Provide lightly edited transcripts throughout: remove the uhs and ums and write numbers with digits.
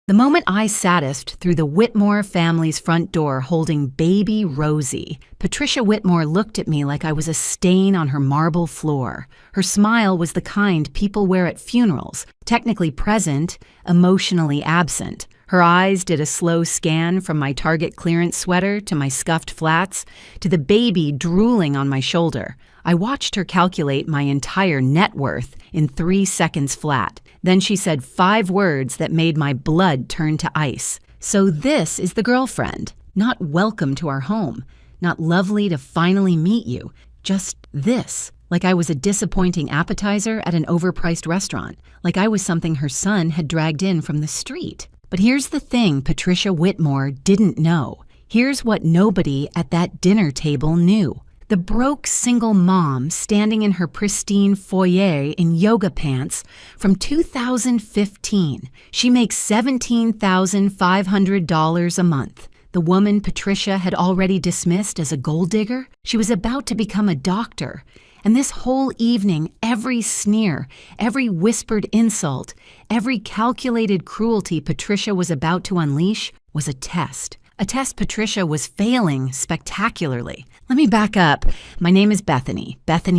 The moment I satised through the Whitmore family's front door holding baby Rosie, Patricia Whitmore looked at me like I was a stain on her marble floor. Her smile was the kind people wear at funerals, technically present, emotionally absent. Her eyes did a slow scan from my Target clearance sweater to my scuffed flats to the baby drooling on my shoulder. I watched her calculate my entire net worth in 3 seconds flat. Then she said 5 words that made my blood turn to ice. So this is the girlfriend. Not welcome to our home. Not lovely to finally meet you. Just this. Like I was a disappointing appetizer at an overpriced restaurant. Like I was something her son had dragged in from the street. But here's the thing Patricia Whitmore didn't know. Here's what nobody at that dinner table knew. The broke single mom standing in her pristine foyer in yoga pants from 2015. She makes $17,500 a month. The woman Patricia had already dismissed as a gold digger, she was about to become a doctor. And this whole evening, every sneer, every whispered insult, every calculated cruelty Patricia was about to unleash was a test. A test Patricia was failing spectacularly. Let me back up. My name is Bethany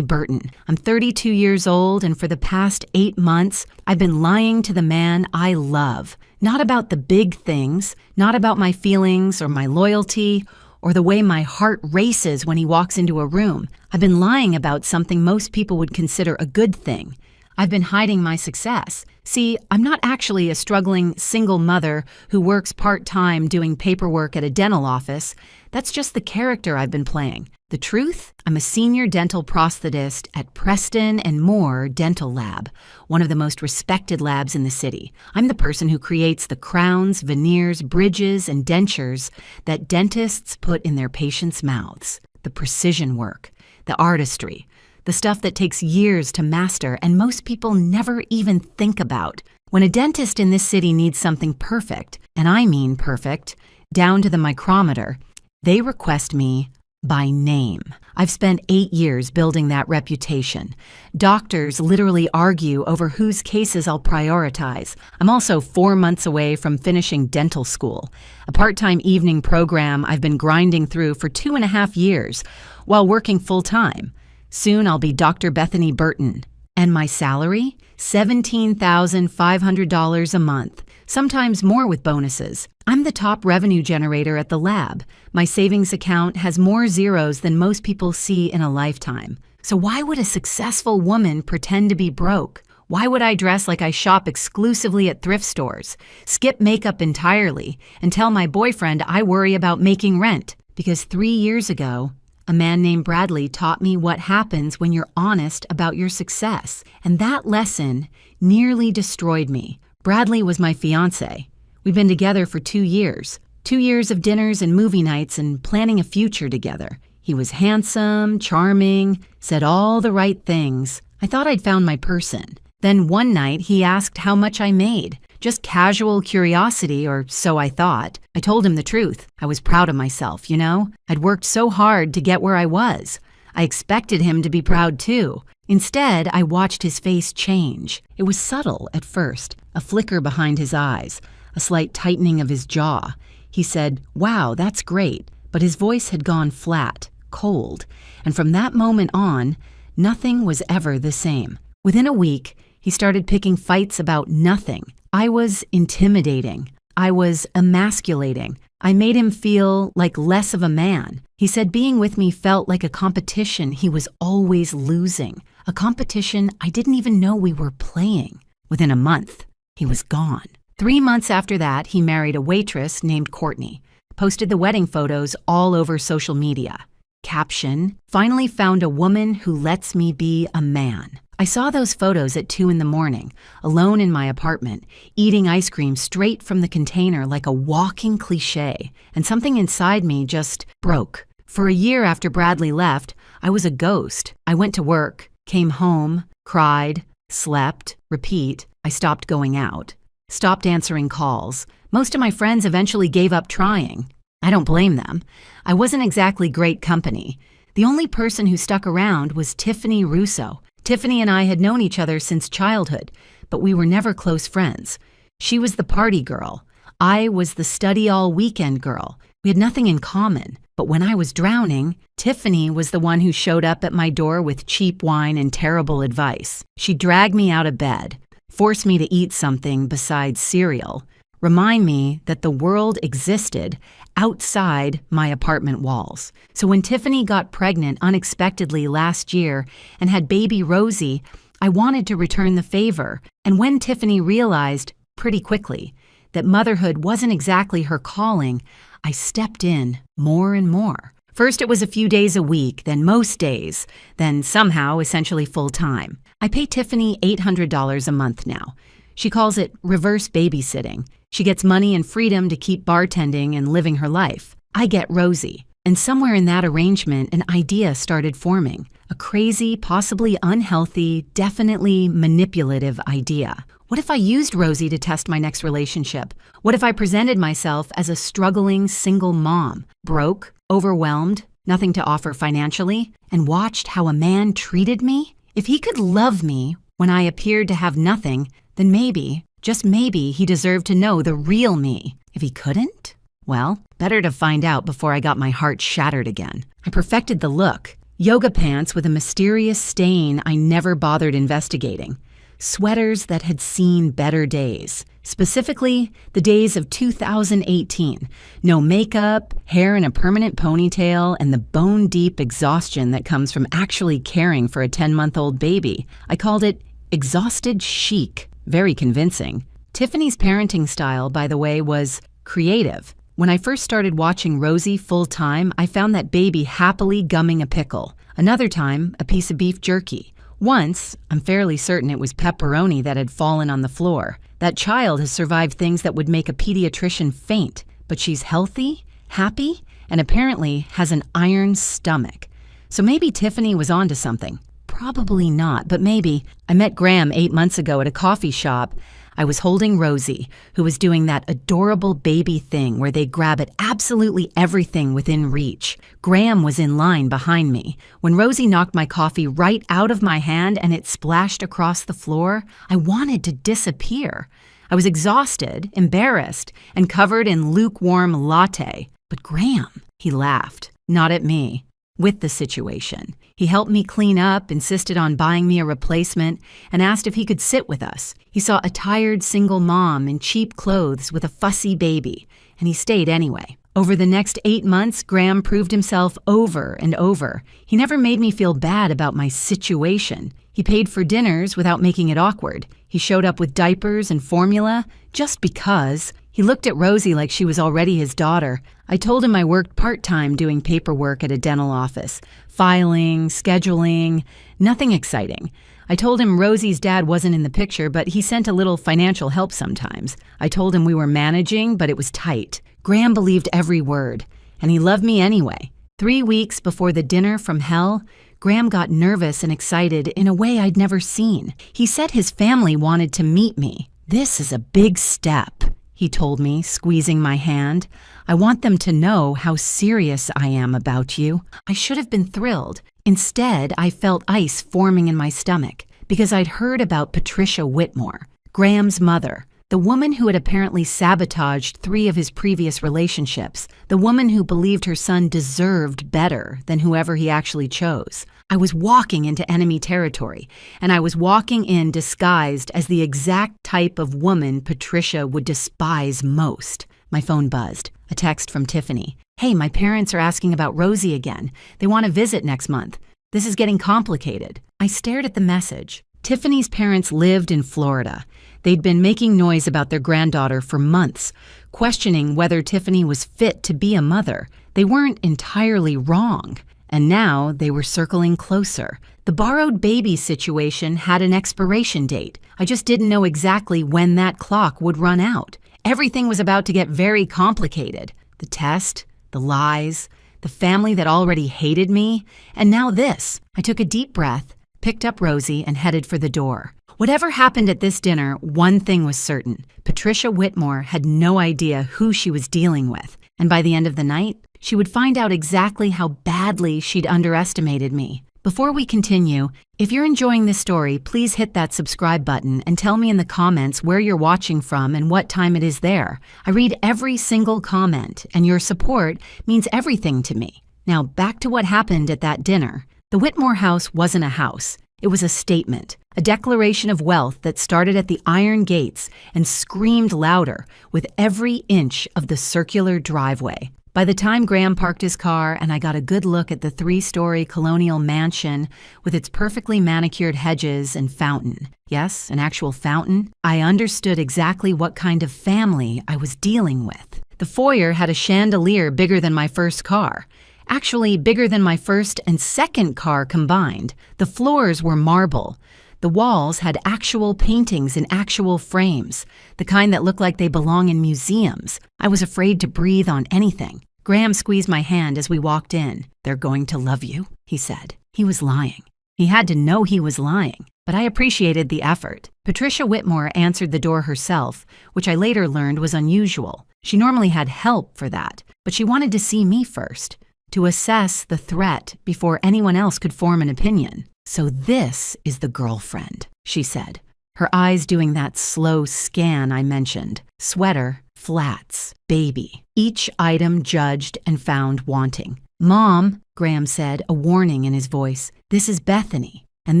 Burton. I'm 32 years old, and for the past 8 months, I've been lying to the man I love. Not about the big things, not about my feelings or my loyalty, or the way my heart races when he walks into a room. I've been lying about something most people would consider a good thing. I've been hiding my success. See, I'm not actually a struggling single mother who works part-time doing paperwork at a dental office. That's just the character I've been playing. The truth? I'm a senior dental prosthetist at Preston and Moore Dental Lab, one of the most respected labs in the city. I'm the person who creates the crowns, veneers, bridges, and dentures that dentists put in their patients' mouths. The precision work, the artistry, the stuff that takes years to master and most people never even think about. When a dentist in this city needs something perfect, and I mean perfect, down to the micrometer, they request me by name. I've spent 8 years building that reputation. Doctors literally argue over whose cases I'll prioritize. I'm also 4 months away from finishing dental school, a part-time evening program I've been grinding through for 2.5 years while working full-time. Soon I'll be Dr. Bethany Burton. And my salary? $17,500 a month, sometimes more with bonuses. I'm the top revenue generator at the lab. My savings account has more zeros than most people see in a lifetime. So why would a successful woman pretend to be broke? Why would I dress like I shop exclusively at thrift stores, skip makeup entirely, and tell my boyfriend I worry about making rent? Because 3 years ago, a man named Bradley taught me what happens when you're honest about your success, and that lesson nearly destroyed me. Bradley was my fiancé. We'd been together for 2 years. 2 years of dinners and movie nights and planning a future together. He was handsome, charming, said all the right things. I thought I'd found my person. Then one night he asked how much I made. Just casual curiosity, or so I thought. I told him the truth. I was proud of myself, you know? I'd worked so hard to get where I was. I expected him to be proud too. Instead, I watched his face change. It was subtle at first, a flicker behind his eyes, a slight tightening of his jaw. He said, "Wow, that's great," but his voice had gone flat, cold, and from that moment on, nothing was ever the same. Within a week, he started picking fights about nothing. I was intimidating. I was emasculating. I made him feel like less of a man. He said being with me felt like a competition he was always losing, a competition I didn't even know we were playing. Within a month, he was gone. 3 months after that, he married a waitress named Courtney, posted the wedding photos all over social media. Caption, "Finally found a woman who lets me be a man." I saw those photos at 2 in the morning, alone in my apartment, eating ice cream straight from the container like a walking cliche, and something inside me just broke. For a year after Bradley left, I was a ghost. I went to work, came home, cried, slept, repeat. I stopped going out, stopped answering calls. Most of my friends eventually gave up trying. I don't blame them. I wasn't exactly great company. The only person who stuck around was Tiffany Russo. Tiffany and I had known each other since childhood, but we were never close friends. She was the party girl. I was the study all weekend girl. We had nothing in common. But when I was drowning, Tiffany was the one who showed up at my door with cheap wine and terrible advice. She dragged me out of bed, forced me to eat something besides cereal, remind me that the world existed outside my apartment walls. So when Tiffany got pregnant unexpectedly last year and had baby Rosie, I wanted to return the favor. And when Tiffany realized, pretty quickly, that motherhood wasn't exactly her calling, I stepped in more and more. First, it was a few days a week, then most days, then somehow essentially full-time. I pay Tiffany $800 a month now. She calls it reverse babysitting. She gets money and freedom to keep bartending and living her life. I get Rosie. And somewhere in that arrangement, an idea started forming. A crazy, possibly unhealthy, definitely manipulative idea. What if I used Rosie to test my next relationship? What if I presented myself as a struggling single mom, broke, overwhelmed, nothing to offer financially, and watched how a man treated me? If he could love me when I appeared to have nothing, then maybe, just maybe, he deserved to know the real me. If he couldn't? Well, better to find out before I got my heart shattered again. I perfected the look. Yoga pants with a mysterious stain I never bothered investigating. Sweaters that had seen better days. Specifically, the days of 2018. No makeup, hair in a permanent ponytail, and the bone-deep exhaustion that comes from actually caring for a 10-month-old baby. I called it exhausted chic. Very convincing. Tiffany's parenting style, by the way, was creative. When I first started watching Rosie full-time, I found that baby happily gumming a pickle. Another time, a piece of beef jerky. Once, I'm fairly certain it was pepperoni that had fallen on the floor. That child has survived things that would make a pediatrician faint, but she's healthy, happy, and apparently has an iron stomach. So maybe Tiffany was onto something. Probably not, but maybe. I met Graham 8 months ago at a coffee shop. I was holding Rosie, who was doing that adorable baby thing where they grab at absolutely everything within reach. Graham was in line behind me. When Rosie knocked my coffee right out of my hand and it splashed across the floor, I wanted to disappear. I was exhausted, embarrassed, and covered in lukewarm latte. But Graham, he laughed, not at me, with the situation. He helped me clean up, insisted on buying me a replacement, and asked if he could sit with us. He saw a tired single mom in cheap clothes with a fussy baby, and he stayed anyway. Over the next 8 months, Graham proved himself over and over. He never made me feel bad about my situation. He paid for dinners without making it awkward. He showed up with diapers and formula just because. He looked at Rosie like she was already his daughter. I told him I worked part-time doing paperwork at a dental office. Filing, scheduling, nothing exciting. I told him Rosie's dad wasn't in the picture, but he sent a little financial help sometimes. I told him we were managing, but it was tight. Graham believed every word, and he loved me anyway. 3 weeks before the dinner from hell, Graham got nervous and excited in a way I'd never seen. He said his family wanted to meet me. "This is a big step," he told me, squeezing my hand. "I want them to know how serious I am about you." I should have been thrilled. Instead, I felt ice forming in my stomach because I'd heard about Patricia Whitmore, Graham's mother, the woman who had apparently sabotaged 3 of his previous relationships, the woman who believed her son deserved better than whoever he actually chose. I was walking into enemy territory, and I was walking in disguised as the exact type of woman Patricia would despise most. My phone buzzed. A text from Tiffany. "Hey, my parents are asking about Rosie again. They want to visit next month. This is getting complicated." I stared at the message. Tiffany's parents lived in Florida. They'd been making noise about their granddaughter for months, questioning whether Tiffany was fit to be a mother. They weren't entirely wrong. And now they were circling closer. The borrowed baby situation had an expiration date. I just didn't know exactly when that clock would run out. Everything was about to get very complicated. The test, the lies, the family that already hated me, and now this. I took a deep breath, picked up Rosie, and headed for the door. Whatever happened at this dinner, one thing was certain. Patricia Whitmore had no idea who she was dealing with, and by the end of the night, she would find out exactly how badly she'd underestimated me. Before we continue, if you're enjoying this story, please hit that subscribe button and tell me in the comments where you're watching from and what time it is there. I read every single comment, and your support means everything to me. Now, back to what happened at that dinner. The Whitmore house wasn't a house. It was a statement, a declaration of wealth that started at the iron gates and screamed louder with every inch of the circular driveway. By the time Graham parked his car and I got a good look at the 3-story colonial mansion with its perfectly manicured hedges and fountain, yes, an actual fountain, I understood exactly what kind of family I was dealing with. The foyer had a chandelier bigger than my first car. Actually, bigger than my first and second car combined. The floors were marble. The walls had actual paintings in actual frames, the kind that look like they belong in museums. I was afraid to breathe on anything. Graham squeezed my hand as we walked in. "They're going to love you," he said. He was lying. He had to know he was lying, but I appreciated the effort. Patricia Whitmore answered the door herself, which I later learned was unusual. She normally had help for that, but she wanted to see me first, to assess the threat before anyone else could form an opinion. "So this is the girlfriend," she said, her eyes doing that slow scan I mentioned. Sweater, flats, baby. Each item judged and found wanting. "Mom," Graham said, a warning in his voice, "this is Bethany, and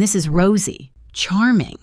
this is Rosie." "Charming,"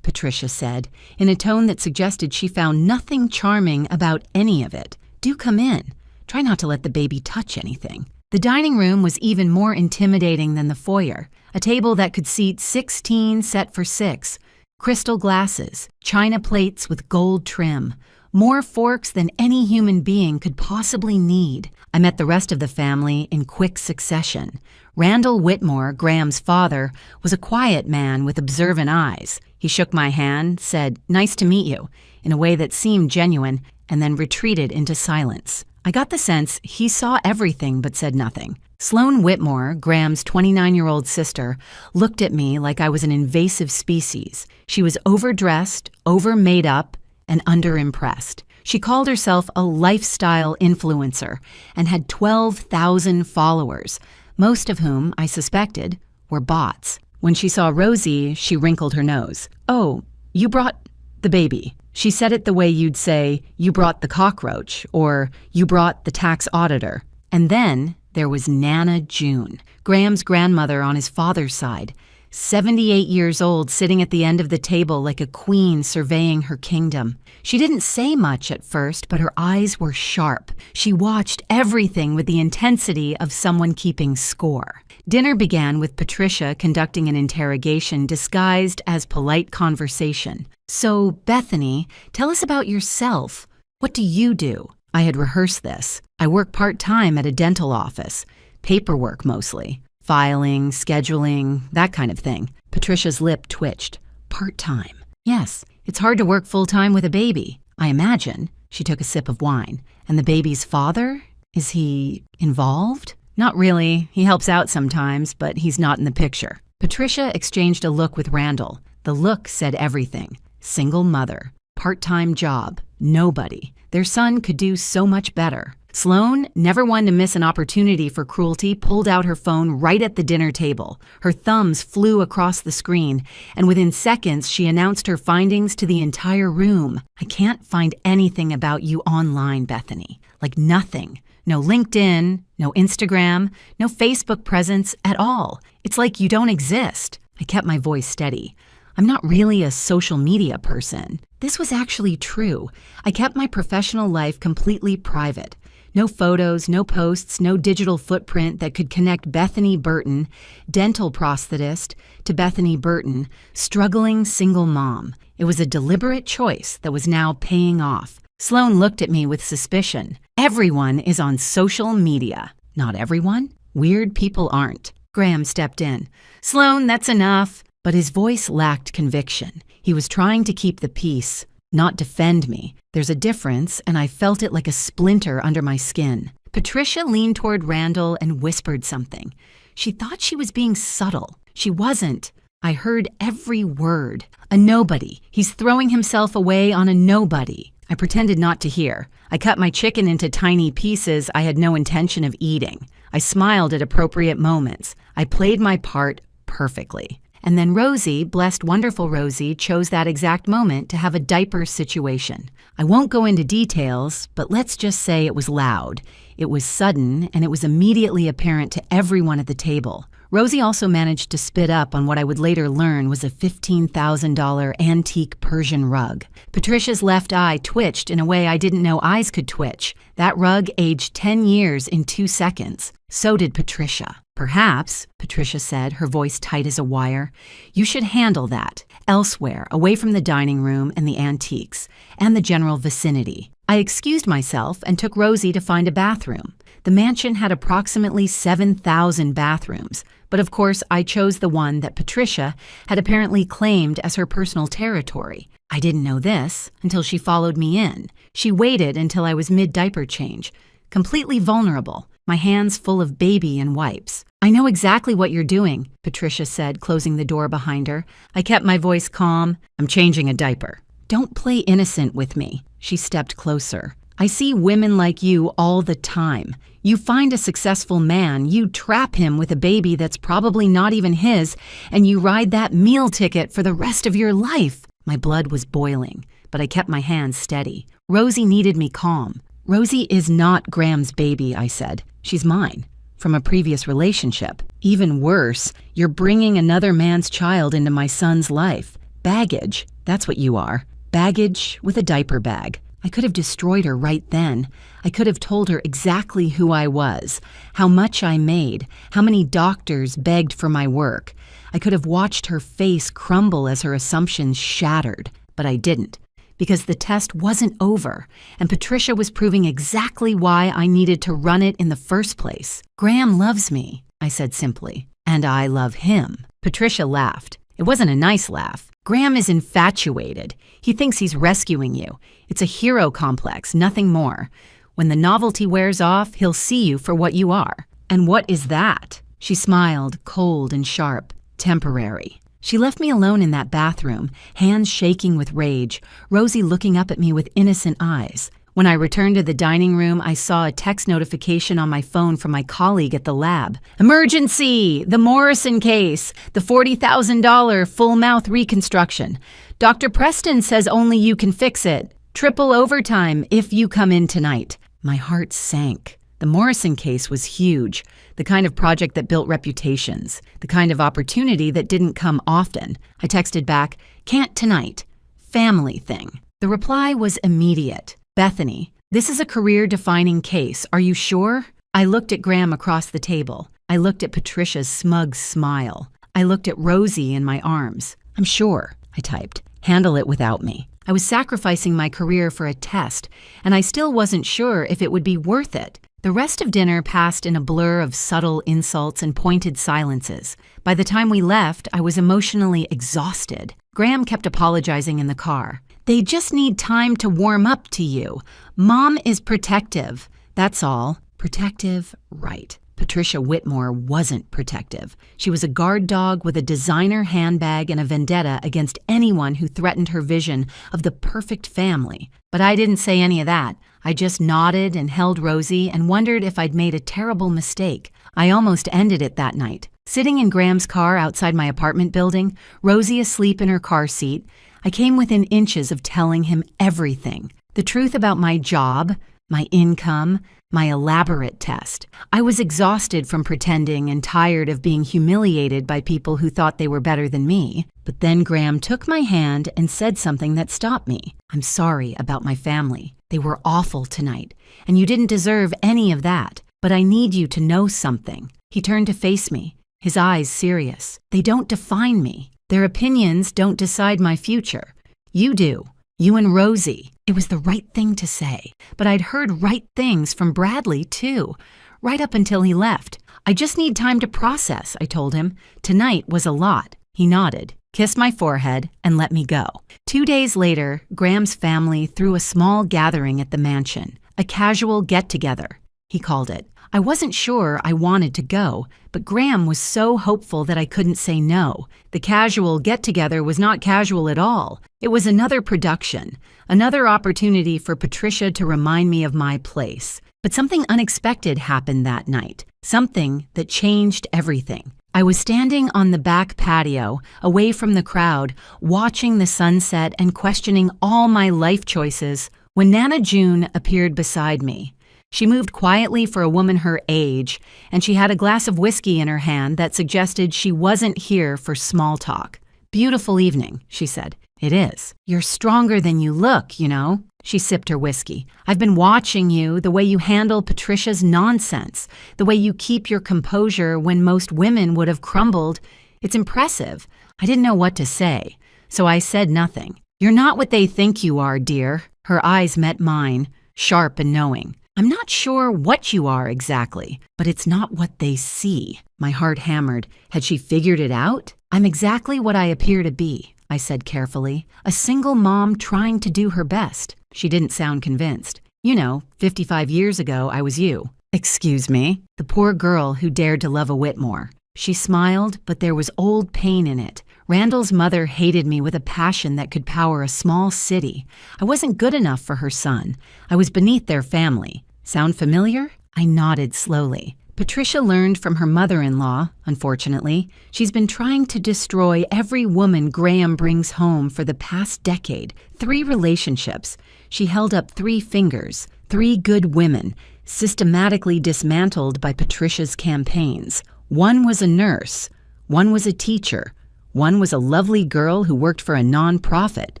Patricia said, in a tone that suggested she found nothing charming about any of it. "Do come in. Try not to let the baby touch anything." The dining room was even more intimidating than the foyer. A table that could seat 16 set for 6, crystal glasses, china plates with gold trim, more forks than any human being could possibly need. I met the rest of the family in quick succession. Randall Whitmore, Graham's father, was a quiet man with observant eyes. He shook my hand, said, "Nice to meet you," in a way that seemed genuine, and then retreated into silence. I got the sense he saw everything but said nothing. Sloan Whitmore, Graham's 29-year-old sister, looked at me like I was an invasive species. She was overdressed, over-made up, and underimpressed. She called herself a lifestyle influencer and had 12,000 followers, most of whom, I suspected, were bots. When she saw Rosie, she wrinkled her nose. "Oh, you brought the baby." She said it the way you'd say, "You brought the cockroach," or "You brought the tax auditor." And then there was Nana June, Graham's grandmother on his father's side, 78 years old, sitting at the end of the table like a queen surveying her kingdom. She didn't say much at first, but her eyes were sharp. She watched everything with the intensity of someone keeping score. Dinner began with Patricia conducting an interrogation disguised as polite conversation. "So, Bethany, tell us about yourself. What do you do?" I had rehearsed this. I work part-time at a dental office. Paperwork mostly. Filing, scheduling, that kind of thing. Patricia's lip twitched. "Part-time." "Yes, it's hard to work full-time with a baby, I imagine." She took a sip of wine. "And the baby's father? Is he involved?" "Not really. He helps out sometimes, but he's not in the picture." Patricia exchanged a look with Randall. The look said everything. Single mother. Part-time job. Nobody. Their son could do so much better. Sloan, never one to miss an opportunity for cruelty, pulled out her phone right at the dinner table. Her thumbs flew across the screen, and within seconds she announced her findings to the entire room. "I can't find anything about you online, Bethany. Like nothing. No LinkedIn, no Instagram, no Facebook presence at all. It's like you don't exist." I kept my voice steady. "I'm not really a social media person." This was actually true. I kept my professional life completely private. No photos, no posts, no digital footprint that could connect Bethany Burton, dental prosthetist, to Bethany Burton, struggling single mom. It was a deliberate choice that was now paying off. Sloan looked at me with suspicion. "Everyone is on social media." "Not everyone. Weird people aren't." Graham stepped in. "Sloan, that's enough." But his voice lacked conviction. He was trying to keep the peace, not defend me. There's a difference, and I felt it like a splinter under my skin. Patricia leaned toward Randall and whispered something. She thought she was being subtle. She wasn't. I heard every word. "A nobody. He's throwing himself away on a nobody." I pretended not to hear. I cut my chicken into tiny pieces I had no intention of eating. I smiled at appropriate moments. I played my part perfectly. And then Rosie, blessed wonderful Rosie, chose that exact moment to have a diaper situation. I won't go into details, but let's just say it was loud. It was sudden, and it was immediately apparent to everyone at the table. Rosie also managed to spit up on what I would later learn was a $15,000 antique Persian rug. Patricia's left eye twitched in a way I didn't know eyes could twitch. That rug aged 10 years in 2 seconds. So did Patricia. Perhaps, Patricia said, her voice tight as a wire, you should handle that elsewhere, away from the dining room and the antiques, and the general vicinity. I excused myself and took Rosie to find a bathroom. The mansion had approximately 7,000 bathrooms, but of course I chose the one that Patricia had apparently claimed as her personal territory. I didn't know this until she followed me in. She waited until I was mid-diaper change, completely vulnerable, my hands full of baby and wipes. I know exactly what you're doing, Patricia said, closing the door behind her. I kept my voice calm. I'm changing a diaper. Don't play innocent with me. She stepped closer. I see women like you all the time. You find a successful man, you trap him with a baby that's probably not even his, and you ride that meal ticket for the rest of your life. My blood was boiling, but I kept my hands steady. Rosie needed me calm. Rosie is not Graham's baby, I said. She's mine, from a previous relationship. Even worse, you're bringing another man's child into my son's life. Baggage, that's what you are. Baggage with a diaper bag. I could have destroyed her right then. I could have told her exactly who I was, how much I made, how many doctors begged for my work. I could have watched her face crumble as her assumptions shattered, but I didn't, because the test wasn't over, and Patricia was proving exactly why I needed to run it in the first place. Graham loves me, I said simply, and I love him. Patricia laughed. It wasn't a nice laugh. Graham is infatuated. He thinks he's rescuing you. It's a hero complex, nothing more. When the novelty wears off, he'll see you for what you are. And what is that? She smiled, cold and sharp. Temporary. She left me alone in that bathroom, hands shaking with rage, Rosie looking up at me with innocent eyes. When I returned to the dining room, I saw a text notification on my phone from my colleague at the lab. Emergency! The Morrison case! The $40,000 full mouth reconstruction. Dr. Preston says only you can fix it. Triple overtime if you come in tonight. My heart sank. The Morrison case was huge, the kind of project that built reputations, the kind of opportunity that didn't come often. I texted back, can't tonight. Family thing. The reply was immediate. Bethany, this is a career-defining case. Are you sure? I looked at Graham across the table. I looked at Patricia's smug smile. I looked at Rosie in my arms. I'm sure, I typed. Handle it without me. I was sacrificing my career for a test, and I still wasn't sure if it would be worth it. The rest of dinner passed in a blur of subtle insults and pointed silences. By the time we left, I was emotionally exhausted. Graham kept apologizing in the car. They just need time to warm up to you. Mom is protective. That's all. Protective, right. Patricia Whitmore wasn't protective. She was a guard dog with a designer handbag and a vendetta against anyone who threatened her vision of the perfect family. But I didn't say any of that. I just nodded and held Rosie and wondered if I'd made a terrible mistake. I almost ended it that night. Sitting in Graham's car outside my apartment building, Rosie asleep in her car seat, I came within inches of telling him everything. The truth about my job, my income, my elaborate test. I was exhausted from pretending and tired of being humiliated by people who thought they were better than me. But then Graham took my hand and said something that stopped me. I'm sorry about my family. They were awful tonight, and you didn't deserve any of that. But I need you to know something. He turned to face me, his eyes serious. They don't define me. Their opinions don't decide my future. You do. You and Rosie. It was the right thing to say, but I'd heard right things from Bradley, too, right up until he left. I just need time to process, I told him. Tonight was a lot. He nodded, kissed my forehead, and let me go. 2 days later, Graham's family threw a small gathering at the mansion, a casual get-together, he called it. I wasn't sure I wanted to go, but Graham was so hopeful that I couldn't say no. The casual get-together was not casual at all. It was another production, another opportunity for Patricia to remind me of my place. But something unexpected happened that night, something that changed everything. I was standing on the back patio, away from the crowd, watching the sunset and questioning all my life choices, when Nana June appeared beside me. She moved quietly for a woman her age, and she had a glass of whiskey in her hand that suggested she wasn't here for small talk. "Beautiful evening," she said. "It is. You're stronger than you look, you know." She sipped her whiskey. "I've been watching you, the way you handle Patricia's nonsense, the way you keep your composure when most women would have crumbled. It's impressive." I didn't know what to say, so I said nothing. "You're not what they think you are, dear." Her eyes met mine, sharp and knowing. "I'm not sure what you are exactly, but it's not what they see." My heart hammered. Had she figured it out? "I'm exactly what I appear to be," I said carefully. "A single mom trying to do her best." She didn't sound convinced. "You know, 55 years ago, I was you." "Excuse me?" The poor girl who dared to love a Whitmore. She smiled, but there was old pain in it. Randall's mother hated me with a passion that could power a small city. I wasn't good enough for her son. I was beneath their family. Sound familiar? I nodded slowly. Patricia learned from her mother-in-law, unfortunately. She's been trying to destroy every woman Graham brings home for the past decade. 3 relationships. She held up 3 fingers, 3 good women, systematically dismantled by Patricia's campaigns. One was a nurse. One was a teacher. One was a lovely girl who worked for a non-profit.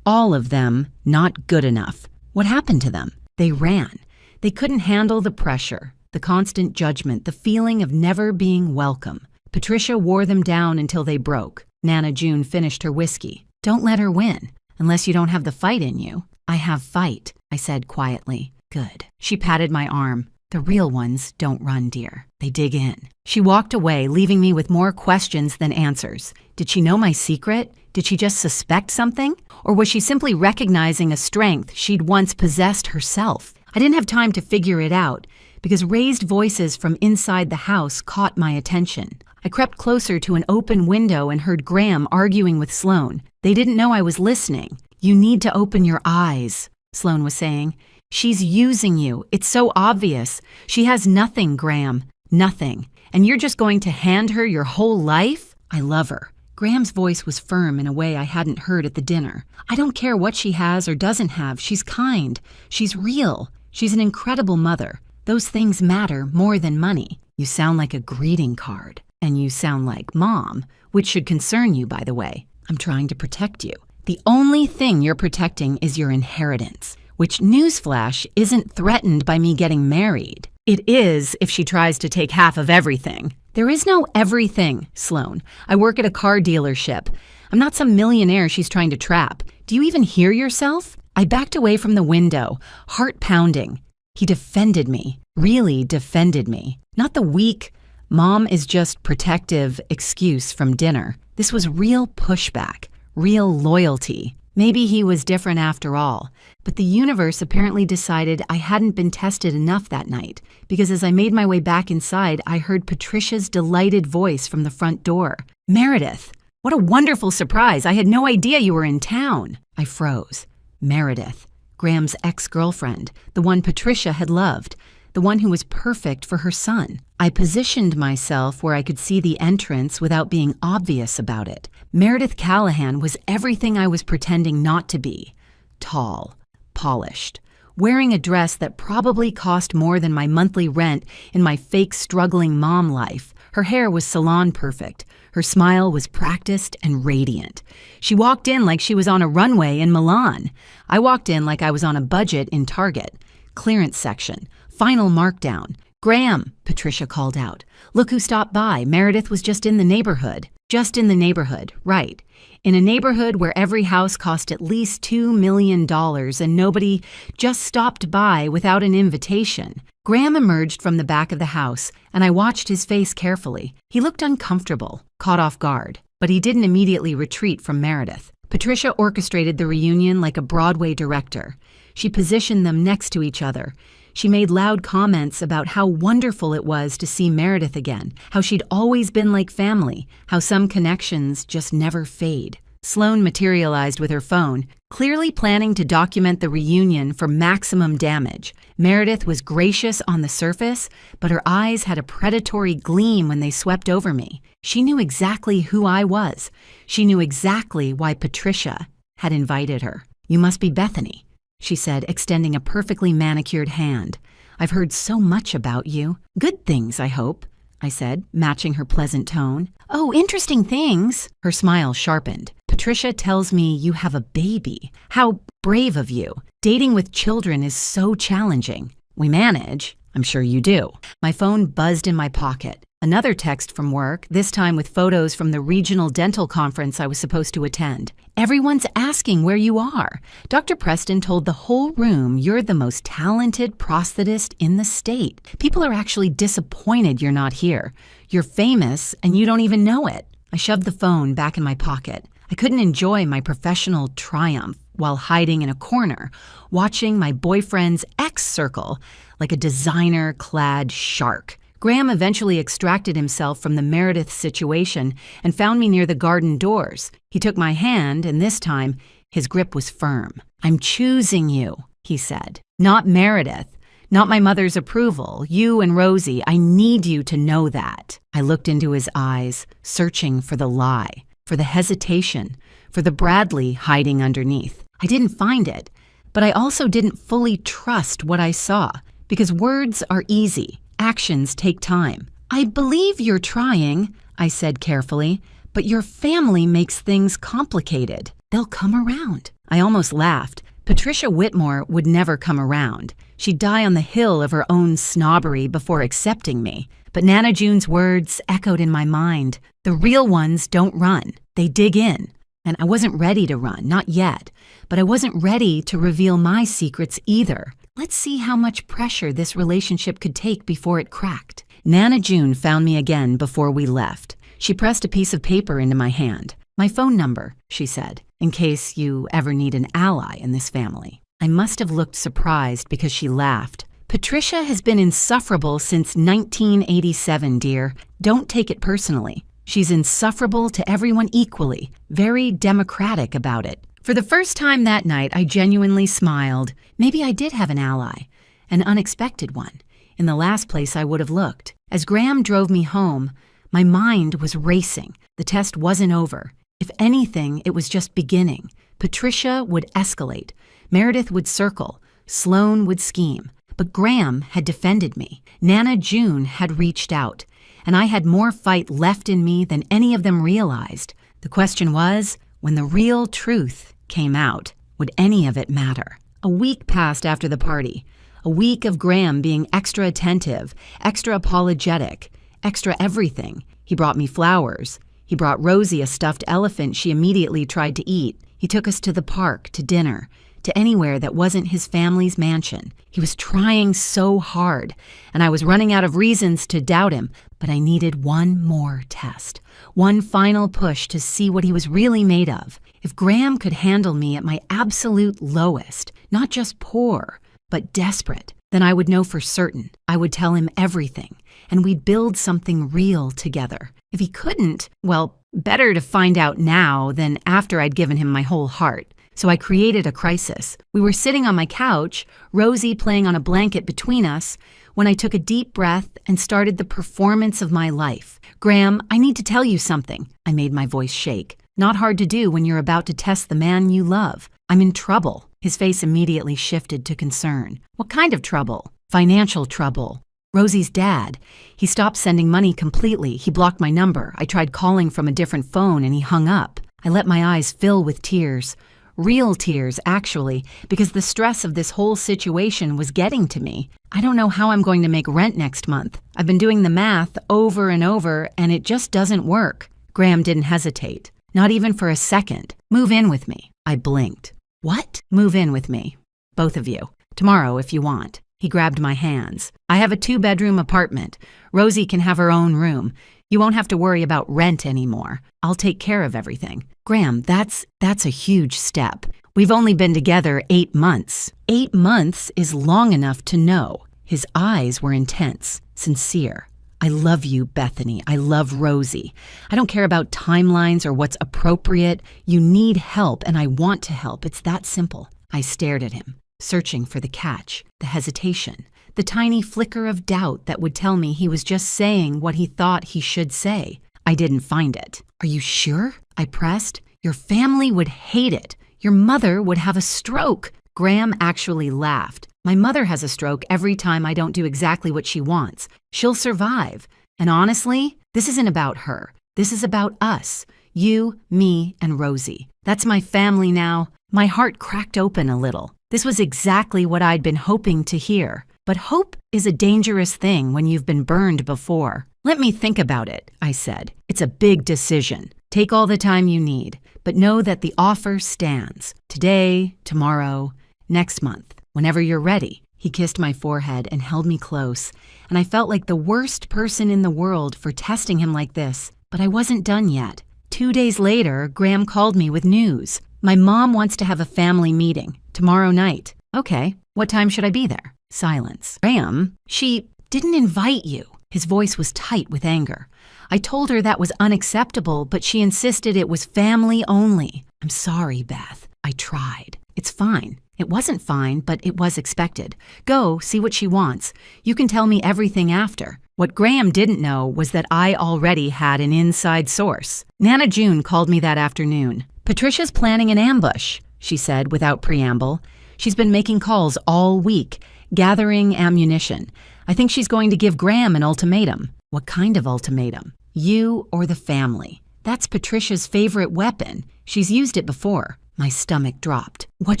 All of them not good enough. What happened to them? They ran. They couldn't handle the pressure, the constant judgment, the feeling of never being welcome. Patricia wore them down until they broke. Nana June finished her whiskey. "Don't let her win, unless you don't have the fight in you." "I have fight," I said quietly. "Good." She patted my arm. "The real ones don't run, dear. They dig in." She walked away, leaving me with more questions than answers. Did she know my secret? Did she just suspect something? Or was she simply recognizing a strength she'd once possessed herself? I didn't have time to figure it out, because raised voices from inside the house caught my attention. I crept closer to an open window and heard Graham arguing with Sloan. They didn't know I was listening. "You need to open your eyes," Sloan was saying. "She's using you. It's so obvious. She has nothing, Graham. Nothing. And you're just going to hand her your whole life? I love her." Graham's voice was firm in a way I hadn't heard at the dinner. "I don't care what she has or doesn't have. She's kind. She's real. She's an incredible mother. Those things matter more than money." "You sound like a greeting card. And you sound like Mom, which should concern you, by the way. I'm trying to protect you. The only thing you're protecting is your inheritance, which, newsflash, isn't threatened by me getting married. It is if she tries to take half of everything." "There is no everything, Sloan. I work at a car dealership. I'm not some millionaire she's trying to trap. Do you even hear yourself?" I backed away from the window, heart pounding. He defended me, really defended me. Not the weak, "Mom is just protective" excuse from dinner. This was real pushback, real loyalty. Maybe he was different after all, but the universe apparently decided I hadn't been tested enough that night, because as I made my way back inside, I heard Patricia's delighted voice from the front door. "Meredith, what a wonderful surprise. I had no idea you were in town." I froze. Meredith, Graham's ex-girlfriend, the one Patricia had loved, the one who was perfect for her son. I positioned myself where I could see the entrance without being obvious about it. Meredith Callahan was everything I was pretending not to be. Tall, polished, wearing a dress that probably cost more than my monthly rent in my fake struggling mom life. Her hair was salon perfect. Her smile was practiced and radiant. She walked in like she was on a runway in Milan. I walked in like I was on a budget in Target. Clearance section. Final markdown. "Graham," Patricia called out. "Look who stopped by. Meredith was just in the neighborhood." Just in the neighborhood, right. In a neighborhood where every house cost at least $2 million and nobody just stopped by without an invitation. Graham emerged from the back of the house, and I watched his face carefully. He looked uncomfortable, caught off guard, but he didn't immediately retreat from Meredith. Patricia orchestrated the reunion like a Broadway director. She positioned them next to each other. She made loud comments about how wonderful it was to see Meredith again, how she'd always been like family, how some connections just never fade. Sloane materialized with her phone, clearly planning to document the reunion for maximum damage. Meredith was gracious on the surface, but her eyes had a predatory gleam when they swept over me. She knew exactly who I was. She knew exactly why Patricia had invited her. "You must be Bethany," she said, extending a perfectly manicured hand. "I've heard so much about you. Good things, I hope," I said, matching her pleasant tone. "Oh, interesting things." Her smile sharpened. "Patricia tells me you have a baby. How brave of you. Dating with children is so challenging." "We manage. I'm sure you do." My phone buzzed in my pocket. Another text from work, this time with photos from the regional dental conference I was supposed to attend. "Everyone's asking where you are. Dr. Preston told the whole room you're the most talented prosthetist in the state. People are actually disappointed you're not here. You're famous and you don't even know it." I shoved the phone back in my pocket. I couldn't enjoy my professional triumph while hiding in a corner, watching my boyfriend's ex circle like a designer-clad shark. Graham eventually extracted himself from the Meredith situation and found me near the garden doors. He took my hand, and this time, his grip was firm. "I'm choosing you," he said. "Not Meredith. Not my mother's approval. You and Rosie, I need you to know that." I looked into his eyes, searching for the lie, for the hesitation, for the Bradley hiding underneath. I didn't find it, but I also didn't fully trust what I saw, because words are easy. Actions take time. "I believe you're trying," I said carefully, "but your family makes things complicated. They'll come around." I almost laughed. Patricia Whitmore would never come around. She'd die on the hill of her own snobbery before accepting me. But Nana June's words echoed in my mind. The real ones don't run. They dig in. And I wasn't ready to run, not yet. But I wasn't ready to reveal my secrets either. Let's see how much pressure this relationship could take before it cracked. Nana June found me again before we left. She pressed a piece of paper into my hand. "My phone number," she said, "in case you ever need an ally in this family." I must have looked surprised because she laughed. "Patricia has been insufferable since 1987, dear. Don't take it personally. She's insufferable to everyone equally, very democratic about it." For the first time that night, I genuinely smiled. Maybe I did have an ally, an unexpected one, in the last place I would have looked. As Graham drove me home, my mind was racing. The test wasn't over. If anything, it was just beginning. Patricia would escalate. Meredith would circle. Sloane would scheme. But Graham had defended me. Nana June had reached out. And I had more fight left in me than any of them realized. The question was, when the real truth came out, would any of it matter? A week passed after the party. A week of Graham being extra attentive, extra apologetic, extra everything. He brought me flowers. He brought Rosie a stuffed elephant she immediately tried to eat. He took us to the park, to dinner, to anywhere that wasn't his family's mansion. He was trying so hard, and I was running out of reasons to doubt him, but I needed one more test, one final push to see what he was really made of. If Graham could handle me at my absolute lowest, not just poor, but desperate, then I would know for certain. I would tell him everything, and we'd build something real together. If he couldn't, well, better to find out now than after I'd given him my whole heart. So I created a crisis. We were sitting on my couch, Rosie playing on a blanket between us, when I took a deep breath and started the performance of my life. "Graham, I need to tell you something." I made my voice shake. Not hard to do when you're about to test the man you love. "I'm in trouble." His face immediately shifted to concern. "What kind of trouble?" "Financial trouble. Rosie's dad. He stopped sending money completely. He blocked my number. I tried calling from a different phone and he hung up." I let my eyes fill with tears. Real tears, actually, because the stress of this whole situation was getting to me. I don't know how I'm going to make rent next month. I've been doing the math over and over, and it just doesn't work. Graham didn't hesitate, not even for a second. "Move in with me." I blinked. "What?" "Move in with me. Both of you. Tomorrow, if you want." He grabbed my hands. "I have a 2-bedroom apartment. Rosie can have her own room. You won't have to worry about rent anymore. I'll take care of everything." "Graham, that's a huge step. We've only been together 8 months. 8 months is long enough to know. His eyes were intense, sincere. I love you, Bethany. I love Rosie. I don't care about timelines or what's appropriate. You need help, and I want to help. It's that simple. I stared at him, searching for the catch, the hesitation, the tiny flicker of doubt that would tell me he was just saying what he thought he should say. I didn't find it. Are you sure? I pressed. Your family would hate it. Your mother would have a stroke. Graham actually laughed. My mother has a stroke every time I don't do exactly what she wants. She'll survive. And honestly, this isn't about her. This is about us. You, me, and Rosie. That's my family now. My heart cracked open a little. This was exactly what I'd been hoping to hear. But hope is a dangerous thing when you've been burned before. Let me think about it, I said. It's a big decision. Take all the time you need, but know that the offer stands. Today, tomorrow, next month, whenever you're ready. He kissed my forehead and held me close, and I felt like the worst person in the world for testing him like this, but I wasn't done yet. 2 days later, Graham called me with news. My mom wants to have a family meeting tomorrow night. Okay, what time should I be there? Silence. Graham, she didn't invite you. His voice was tight with anger. I told her that was unacceptable, but she insisted it was family only. I'm sorry, Beth. I tried. It's fine. It wasn't fine, but it was expected. Go, see what she wants. You can tell me everything after. What Graham didn't know was that I already had an inside source. Nana June called me that afternoon. Patricia's planning an ambush, she said without preamble. She's been making calls all week, gathering ammunition. I think she's going to give Graham an ultimatum. What kind of ultimatum? You or the family. That's Patricia's favorite weapon. She's used it before. My stomach dropped. What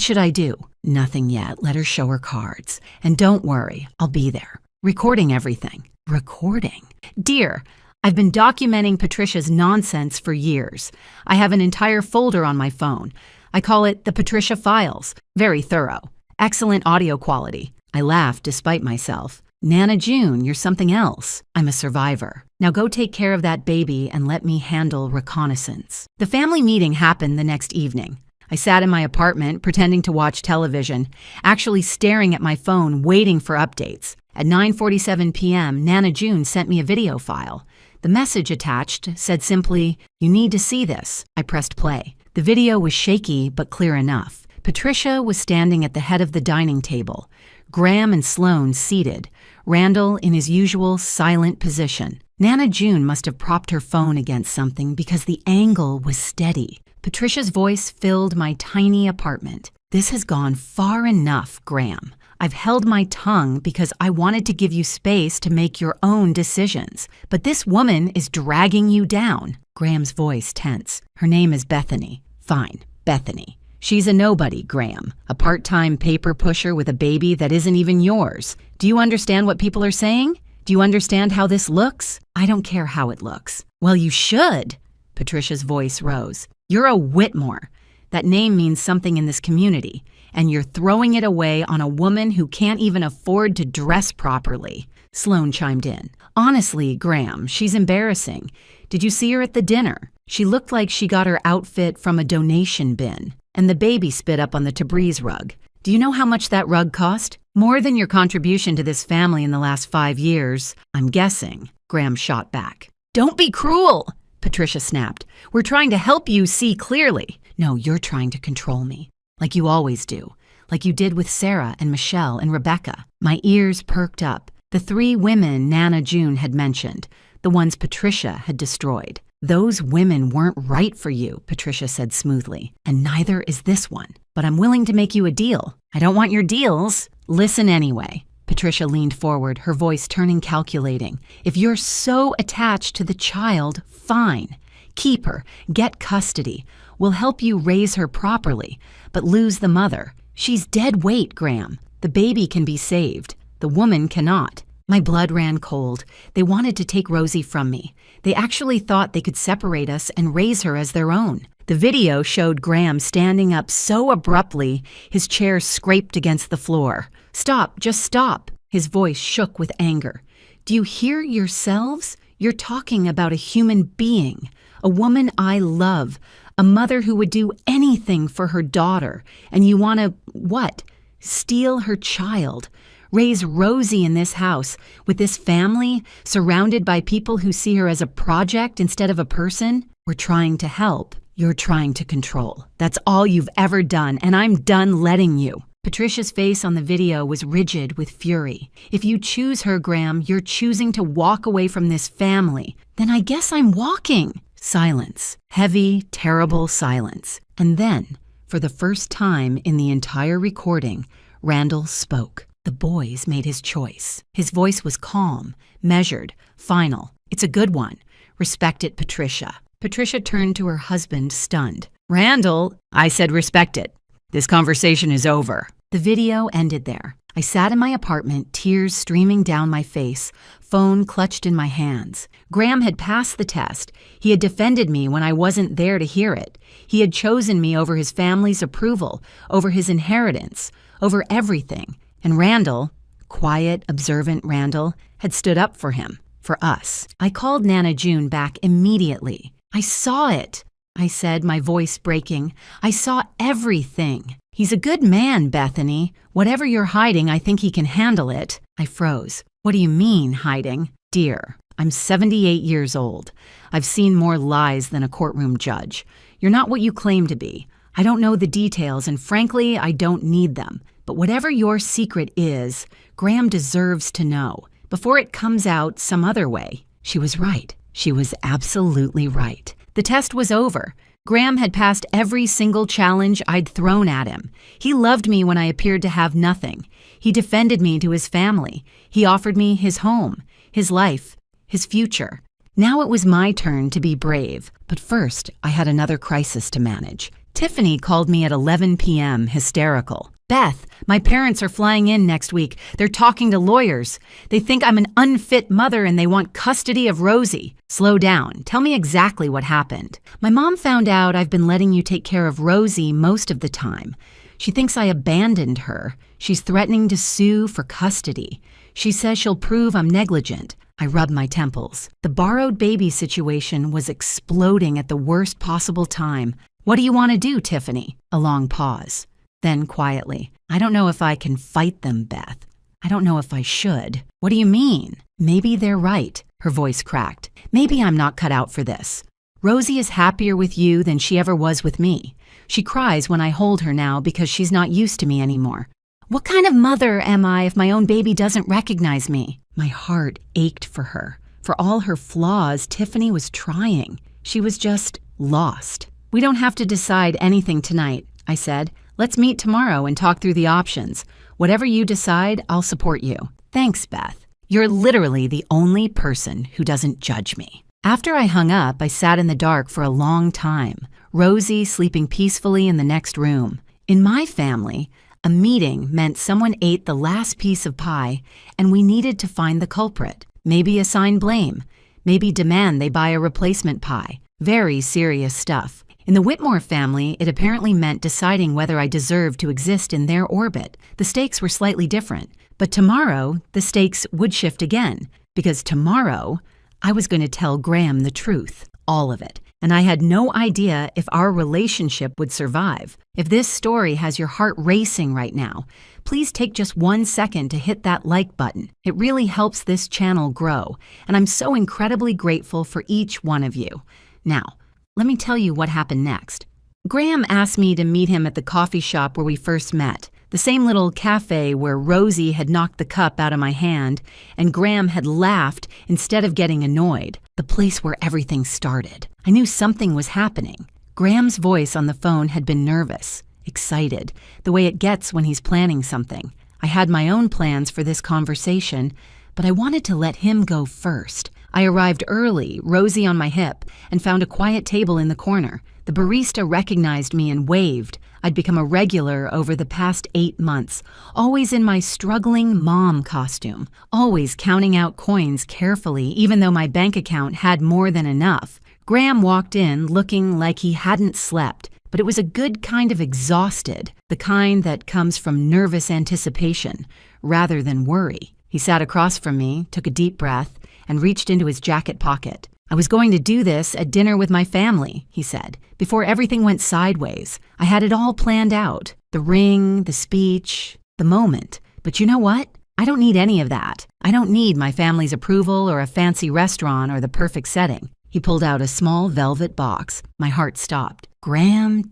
should I do? Nothing yet. Let her show her cards. And don't worry, I'll be there. Recording everything. Recording? Dear, I've been documenting Patricia's nonsense for years. I have an entire folder on my phone. I call it the Patricia Files. Very thorough. Excellent audio quality. I laughed despite myself. Nana June, you're something else. I'm a survivor. Now go take care of that baby and let me handle reconnaissance. The family meeting happened the next evening. I sat in my apartment pretending to watch television, actually staring at my phone waiting for updates. At 9:47 p.m., Nana June sent me a video file. The message attached said simply, "You need to see this." I pressed play. The video was shaky but clear enough. Patricia was standing at the head of the dining table, Graham and Sloane seated, Randall in his usual silent position. Nana June must have propped her phone against something because the angle was steady. Patricia's voice filled my tiny apartment. This has gone far enough, Graham. I've held my tongue because I wanted to give you space to make your own decisions. But this woman is dragging you down. Graham's voice tense. Her name is Bethany. Fine, Bethany. She's a nobody, Graham. A part-time paper pusher with a baby that isn't even yours. Do you understand what people are saying? Do you understand how this looks? I don't care how it looks. Well, you should. Patricia's voice rose. You're a Whitmore. That name means something in this community, and you're throwing it away on a woman who can't even afford to dress properly. Sloane chimed in. Honestly, Graham, she's embarrassing. Did you see her at the dinner? She looked like she got her outfit from a donation bin, and the baby spit up on the Tabriz rug. Do you know how much that rug cost? More than your contribution to this family in the last 5 years, I'm guessing, Graham shot back. Don't be cruel, Patricia snapped. We're trying to help you see clearly. No, you're trying to control me, like you always do, like you did with Sarah and Michelle and Rebecca. My ears perked up. The 3 women Nana June had mentioned, the ones Patricia had destroyed. Those women weren't right for you, Patricia said smoothly, and neither is this one. But I'm willing to make you a deal. I don't want your deals. Listen anyway. Patricia leaned forward, her voice turning calculating. If you're so attached to the child, fine. Keep her. Get custody. We'll help you raise her properly, but lose the mother. She's dead weight, Graham. The baby can be saved. The woman cannot. My blood ran cold. They wanted to take Rosie from me. They actually thought they could separate us and raise her as their own. The video showed Graham standing up so abruptly, his chair scraped against the floor. Stop, just stop. His voice shook with anger. Do you hear yourselves? You're talking about a human being, a woman I love, A mother who would do anything for her daughter. And you want to, what? Steal her child. Raise Rosie in this house, with this family, surrounded by people who see her as a project instead of a person? We're trying to help. You're trying to control. That's all you've ever done, and I'm done letting you. Patricia's face on the video was rigid with fury. If you choose her, Graham, you're choosing to walk away from this family. Then I guess I'm walking. Silence. Heavy, terrible silence. And then, for the first time in the entire recording, Randall spoke. The boys made his choice. His voice was calm, measured, final. It's a good one. Respect it, Patricia. Patricia turned to her husband, stunned. Randall, I said respect it. This conversation is over. The video ended there. I sat in my apartment, tears streaming down my face, phone clutched in my hands. Graham had passed the test. He had defended me when I wasn't there to hear it. He had chosen me over his family's approval, over his inheritance, over everything. And Randall, quiet, observant Randall, had stood up for him, for us. I called Nana June back immediately. I saw it, I said, my voice breaking. I saw everything. He's a good man, Bethany. Whatever you're hiding, I think he can handle it. I froze. What do you mean, hiding? Dear, I'm 78 years old. I've seen more lies than a courtroom judge. You're not what you claim to be. I don't know the details, and frankly, I don't need them. But whatever your secret is, Graham deserves to know, before it comes out some other way. She was right. She was absolutely right. The test was over. Graham had passed every single challenge I'd thrown at him. He loved me when I appeared to have nothing. He defended me to his family. He offered me his home, his life, his future. Now it was my turn to be brave. But first, I had another crisis to manage. Tiffany called me at 11 p.m., hysterical. Beth, my parents are flying in next week. They're talking to lawyers. They think I'm an unfit mother and they want custody of Rosie. Slow down. Tell me exactly what happened. My mom found out I've been letting you take care of Rosie most of the time. She thinks I abandoned her. She's threatening to sue for custody. She says she'll prove I'm negligent. I rubbed my temples. The borrowed baby situation was exploding at the worst possible time. What do you want to do, Tiffany? A long pause. Then quietly, I don't know if I can fight them, Beth. I don't know if I should. What do you mean? Maybe they're right. Her voice cracked. Maybe I'm not cut out for this. Rosie is happier with you than she ever was with me. She cries when I hold her now because she's not used to me anymore. What kind of mother am I if my own baby doesn't recognize me? My heart ached for her. For all her flaws, Tiffany was trying. She was just lost. We don't have to decide anything tonight, I said. Let's meet tomorrow and talk through the options. Whatever you decide, I'll support you. Thanks, Beth. You're literally the only person who doesn't judge me. After I hung up, I sat in the dark for a long time, Rosie sleeping peacefully in the next room. In my family, a meeting meant someone ate the last piece of pie, and we needed to find the culprit. Maybe assign blame. Maybe demand they buy a replacement pie. Very serious stuff. In the Whitmore family, it apparently meant deciding whether I deserved to exist in their orbit. The stakes were slightly different. But tomorrow, the stakes would shift again. Because tomorrow, I was going to tell Graham the truth. All of it. And I had no idea if our relationship would survive. If this story has your heart racing right now, please take just 1 second to hit that like button. It really helps this channel grow. And I'm so incredibly grateful for each one of you. Now, let me tell you what happened next. Graham asked me to meet him at the coffee shop where we first met, the same little cafe where Rosie had knocked the cup out of my hand and Graham had laughed instead of getting annoyed, the place where everything started. I knew something was happening. Graham's voice on the phone had been nervous, excited, the way it gets when he's planning something. I had my own plans for this conversation, but I wanted to let him go first. I arrived early, Rosie on my hip, and found a quiet table in the corner. The barista recognized me and waved. I'd become a regular over the past 8 months, always in my struggling mom costume, always counting out coins carefully even though my bank account had more than enough. Graham walked in looking like he hadn't slept, but it was a good kind of exhausted, the kind that comes from nervous anticipation rather than worry. He sat across from me, took a deep breath, and reached into his jacket pocket. I was going to do this at dinner with my family, he said, before everything went sideways. I had it all planned out. The ring, the speech, the moment. But you know what? I don't need any of that. I don't need my family's approval or a fancy restaurant or the perfect setting. He pulled out a small velvet box. My heart stopped. Graham ...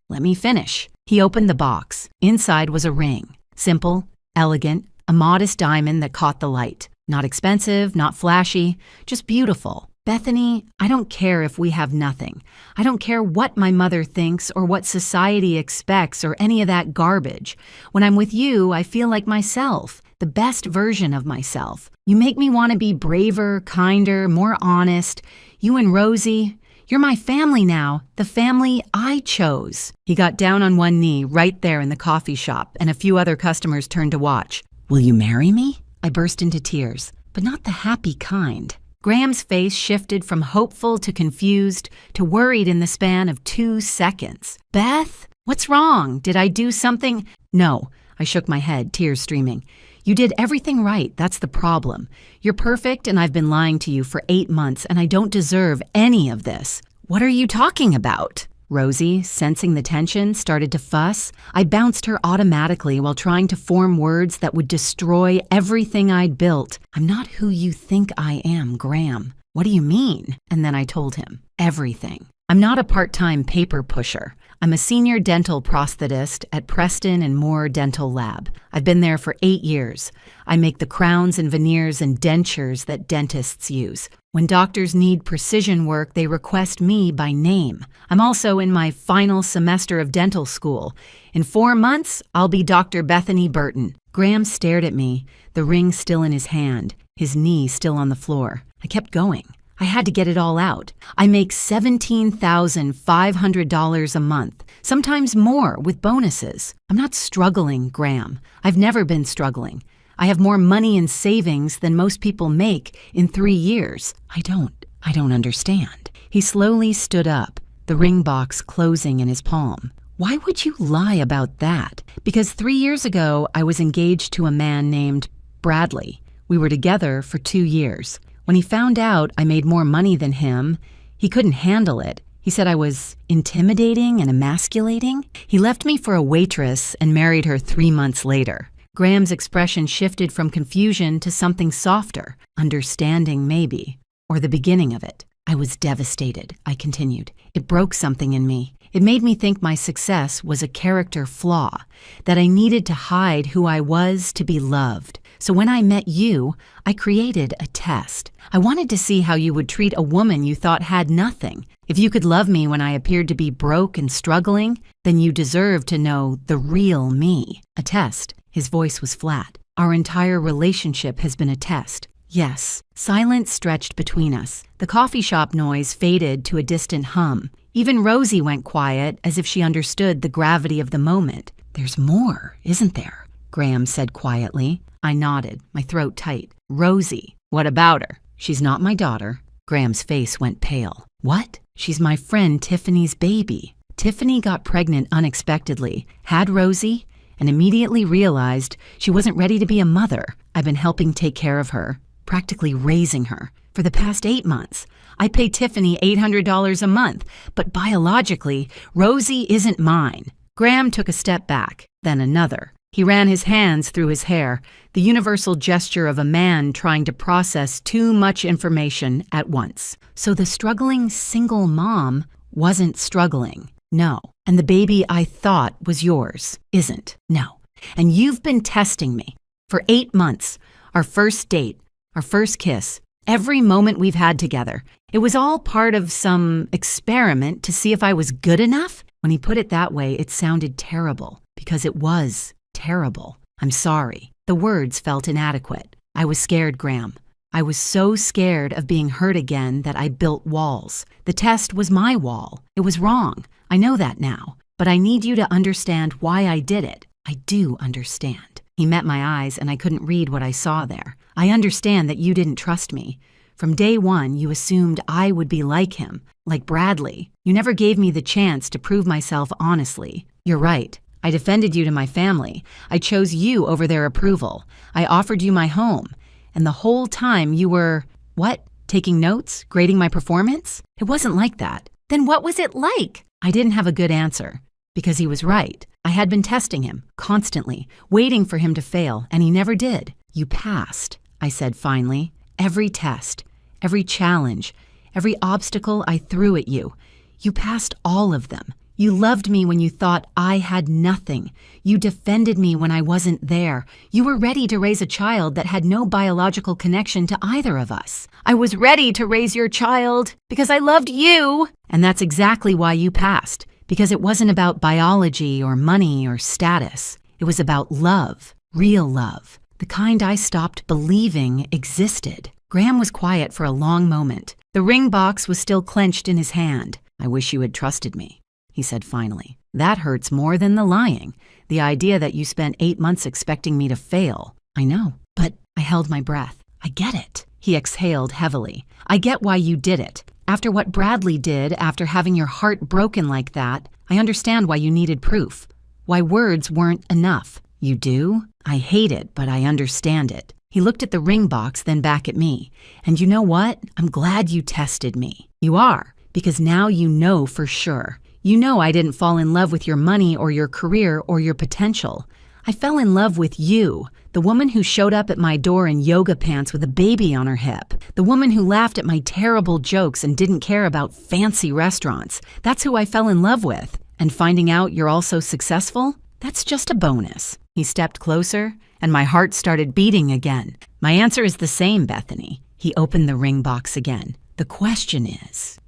Let me finish. He opened the box. Inside was a ring. Simple, elegant, a modest diamond that caught the light. Not expensive, not flashy, just beautiful. Bethany, I don't care if we have nothing. I don't care what my mother thinks or what society expects or any of that garbage. When I'm with you, I feel like myself, the best version of myself. You make me want to be braver, kinder, more honest. You and Rosie, you're my family now, the family I chose. He got down on one knee right there in the coffee shop, and a few other customers turned to watch. Will you marry me? I burst into tears, but not the happy kind. Graham's face shifted from hopeful to confused to worried in the span of 2 seconds. Beth, what's wrong? Did I do something? No, I shook my head, tears streaming. You did everything right, that's the problem. You're perfect and I've been lying to you for 8 months and I don't deserve any of this. What are you talking about? Rosie, sensing the tension, started to fuss. I bounced her automatically while trying to form words that would destroy everything I'd built. I'm not who you think I am, Graham. What do you mean? And then I told him everything. I'm not a part-time paper pusher. I'm a senior dental prosthetist at Preston and Moore Dental Lab. I've been there for 8 years. I make the crowns and veneers and dentures that dentists use. When doctors need precision work, they request me by name. I'm also in my final semester of dental school. In 4 months, I'll be Dr. Bethany Burton. Graham stared at me, the ring still in his hand, his knee still on the floor. I kept going. I had to get it all out. I make $17,500 a month, sometimes more with bonuses. I'm not struggling, Graham. I've never been struggling. I have more money in savings than most people make in 3 years. I don't understand. He slowly stood up, the ring box closing in his palm. Why would you lie about that? Because 3 years ago, I was engaged to a man named Bradley. We were together for 2 years. When he found out I made more money than him, he couldn't handle it. He said I was intimidating and emasculating. He left me for a waitress and married her 3 months later. Graham's expression shifted from confusion to something softer, understanding maybe, or the beginning of it. I was devastated, I continued. It broke something in me. It made me think my success was a character flaw, that I needed to hide who I was to be loved. So when I met you, I created a test. I wanted to see how you would treat a woman you thought had nothing. If you could love me when I appeared to be broke and struggling, then you deserve to know the real me. A test. His voice was flat. Our entire relationship has been a test. Yes. Silence stretched between us. The coffee shop noise faded to a distant hum. Even Rosie went quiet, as if she understood the gravity of the moment. There's more, isn't there? Graham said quietly. I nodded, my throat tight. Rosie. What about her? She's not my daughter. Graham's face went pale. What? She's my friend Tiffany's baby. Tiffany got pregnant unexpectedly, had Rosie, and immediately realized she wasn't ready to be a mother. I've been helping take care of her, practically raising her, for the past 8 months. I pay Tiffany $800 a month, but biologically, Rosie isn't mine. Graham took a step back, then another. He ran his hands through his hair, the universal gesture of a man trying to process too much information at once. So the struggling single mom wasn't struggling. No. And the baby I thought was yours isn't. No. And you've been testing me for 8 months. Our first date, our first kiss, every moment we've had together. It was all part of some experiment to see if I was good enough. When he put it that way, it sounded terrible because it was terrible. I'm sorry. The words felt inadequate. I was scared, Graham. I was so scared of being hurt again that I built walls. The test was my wall. It was wrong. I know that now. But I need you to understand why I did it. I do understand. He met my eyes and I couldn't read what I saw there. I understand that you didn't trust me. From day one, you assumed I would be like him, like Bradley. You never gave me the chance to prove myself honestly. You're right. I defended you to my family. I chose you over their approval. I offered you my home. And the whole time you were, what? Taking notes? Grading my performance? It wasn't like that. Then what was it like? I didn't have a good answer. Because he was right. I had been testing him, constantly, waiting for him to fail, and he never did. You passed, I said finally. Every test, every challenge, every obstacle I threw at you. You passed all of them. You loved me when you thought I had nothing. You defended me when I wasn't there. You were ready to raise a child that had no biological connection to either of us. I was ready to raise your child because I loved you. And that's exactly why you passed. Because it wasn't about biology or money or status. It was about love, real love, the kind I stopped believing existed. Graham was quiet for a long moment. The ring box was still clenched in his hand. I wish you had trusted me, he said finally. That hurts more than the lying. The idea that you spent 8 months expecting me to fail. I know, but I held my breath. I get it. He exhaled heavily. I get why you did it. After what Bradley did, after having your heart broken like that, I understand why you needed proof. Why words weren't enough. You do? I hate it, but I understand it. He looked at the ring box, then back at me. And you know what? I'm glad you tested me. You are, because now you know for sure. You know I didn't fall in love with your money or your career or your potential. I fell in love with you, the woman who showed up at my door in yoga pants with a baby on her hip, the woman who laughed at my terrible jokes and didn't care about fancy restaurants. That's who I fell in love with. And finding out you're also successful? That's just a bonus. He stepped closer, and my heart started beating again. My answer is the same, Bethany. He opened the ring box again. The question